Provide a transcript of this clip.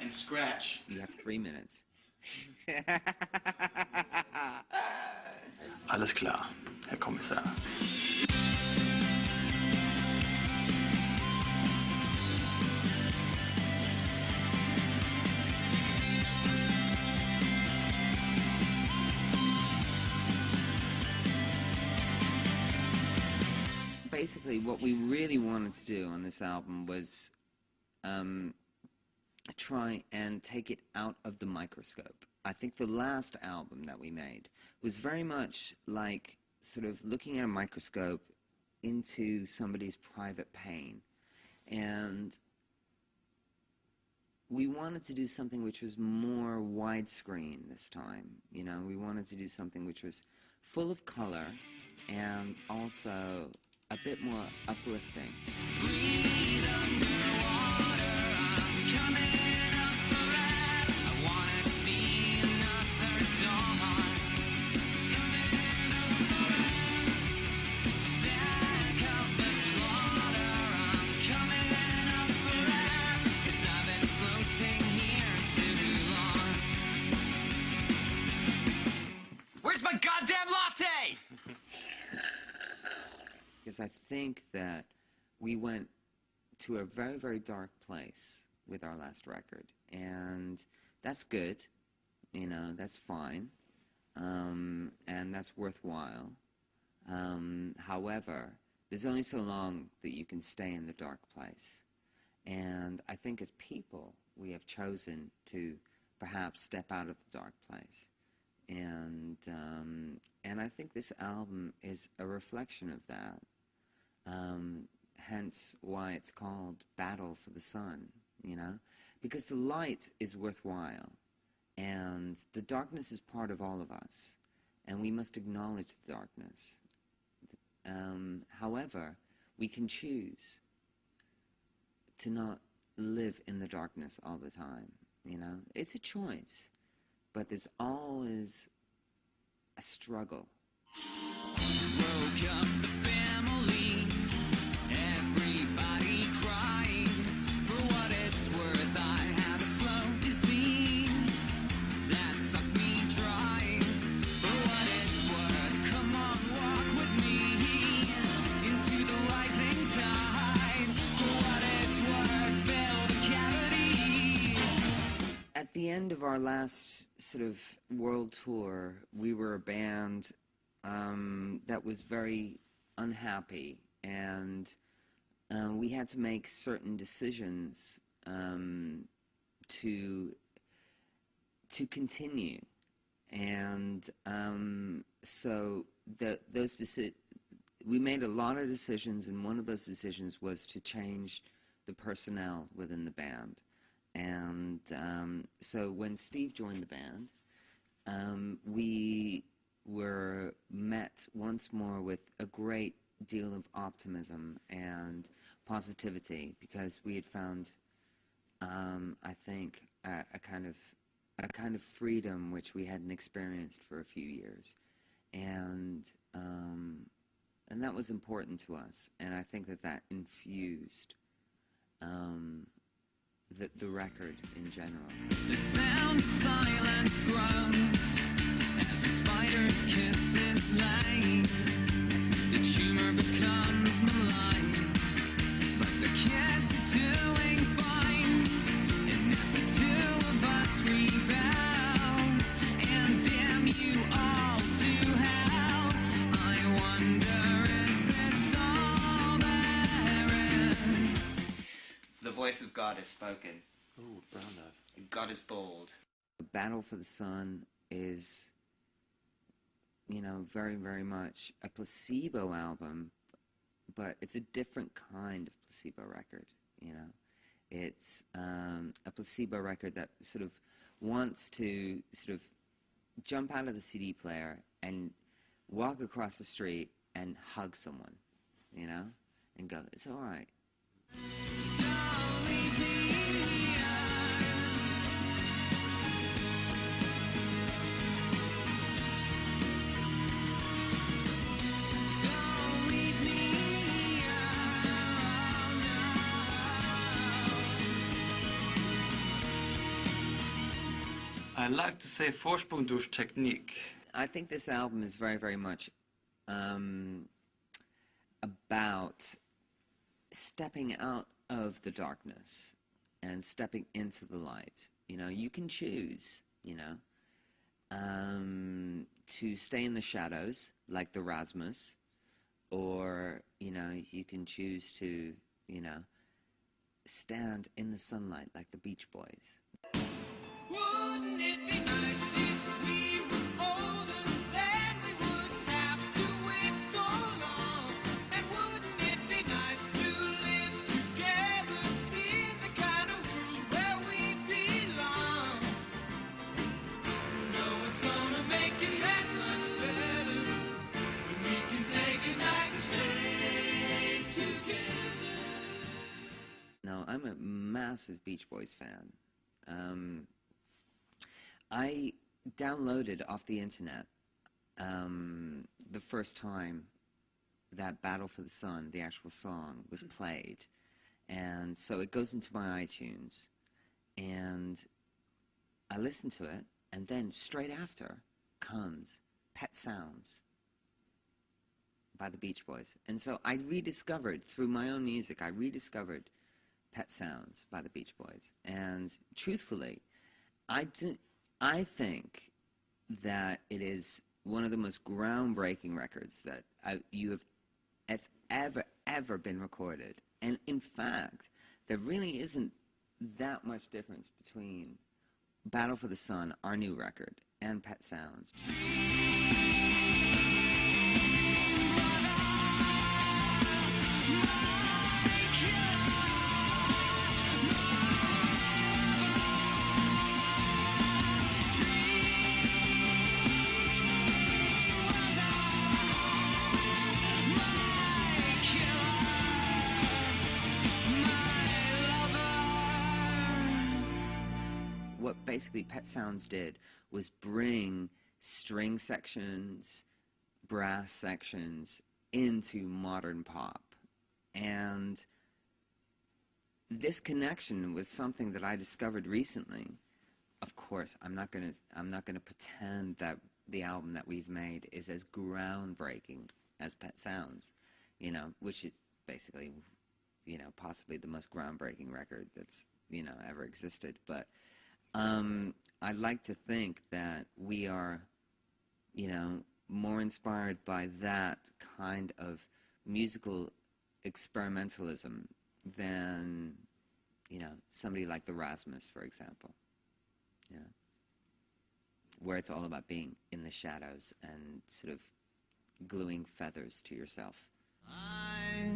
and scratch. You have 3 minutes. Alles klar, Herr Kommissar. Basically, what we really wanted to do on this album was try and take it out of the microscope. I think the last album that we made was very much like sort of looking at a microscope into somebody's private pain. And we wanted to do something which was more widescreen this time. You know, we wanted to do something which was full of color and also a bit more uplifting. Breathe underwater, I'm coming up for air. I wanna see another dawn. Coming up for air. Sick of the slaughter, I'm coming up for air. 'Cause I've been floating here too long. Where's my goddamn latte? Because I think that we went to a very, very dark place with our last record. And that's good, you know, that's fine, and that's worthwhile. However, there's only so long that you can stay in the dark place. And I think as people, we have chosen to perhaps step out of the dark place. And I think this album is a reflection of that. Hence why it's called Battle for the Sun, you know? Because the light is worthwhile, and the darkness is part of all of us, and we must acknowledge the darkness. However, we can choose to not live in the darkness all the time, you know? It's a choice, but there's always a struggle. Broke up the family, everybody crying. For what it's worth, I had a slow disease that sucked me dry. For what it's worth, come on, walk with me into the rising tide. For what it's worth, fill the cavity. At the end of our last sort of world tour, we were a band that was very unhappy, and we had to make certain decisions to continue. And so we made a lot of decisions, and one of those decisions was to change the personnel within the band. And so when Steve joined the band, we were met once more with a great deal of optimism and positivity, because we had found, I think, a kind of freedom which we hadn't experienced for a few years, and that was important to us, and I think that infused the record in general. The sound of silence grows as a spider's kiss is laid. The tumor becomes malign, but the kids are doing fine. And as the two of us rebel and damn you all to hell, I wonder, is this all there is? The voice of God has spoken. Ooh, brown love. God is bold. Battle for the Sun is, you know, very, very much a Placebo album, but it's a different kind of Placebo record, you know. It's a Placebo record that sort of wants to sort of jump out of the CD player and walk across the street and hug someone, you know, and go, it's all right. Don't leave me here. Don't leave me here. Oh, no. I like to say Vorsprung durch Technik. I think this album is very, very much about stepping out of the darkness and stepping into the light. You know, you can choose, you know, to stay in the shadows like the Rasmus, or, you know, you can choose to, you know, stand in the sunlight like the Beach Boys. Wouldn't it be nice if we were older, then we wouldn't have to wait so long? And wouldn't it be nice to live together in the kind of world where we belong? No one's gonna make it that much better when we can say goodnight and stay together. Now, I'm a massive Beach Boys fan. I downloaded off the internet the first time that Battle for the Sun, the actual song, was played. And so it goes into my iTunes, and I listen to it, and then straight after comes Pet Sounds by the Beach Boys. And so I rediscovered, through my own music, I rediscovered Pet Sounds by the Beach Boys. And truthfully, I think that it is one of the most groundbreaking records that it's ever been recorded. And in fact, there really isn't that much difference between Battle for the Sun, our new record, and Pet Sounds. What basically Pet Sounds did was bring string sections, brass sections into modern pop. And this connection was something that I discovered recently. Of course, I'm not gonna pretend that the album that we've made is as groundbreaking as Pet Sounds, you know, which is basically, you know, possibly the most groundbreaking record that's, you know, ever existed. But I like to think that we are, you know, more inspired by that kind of musical experimentalism than, you know, somebody like the Rasmus, for example, you know, where it's all about being in the shadows and sort of gluing feathers to yourself. I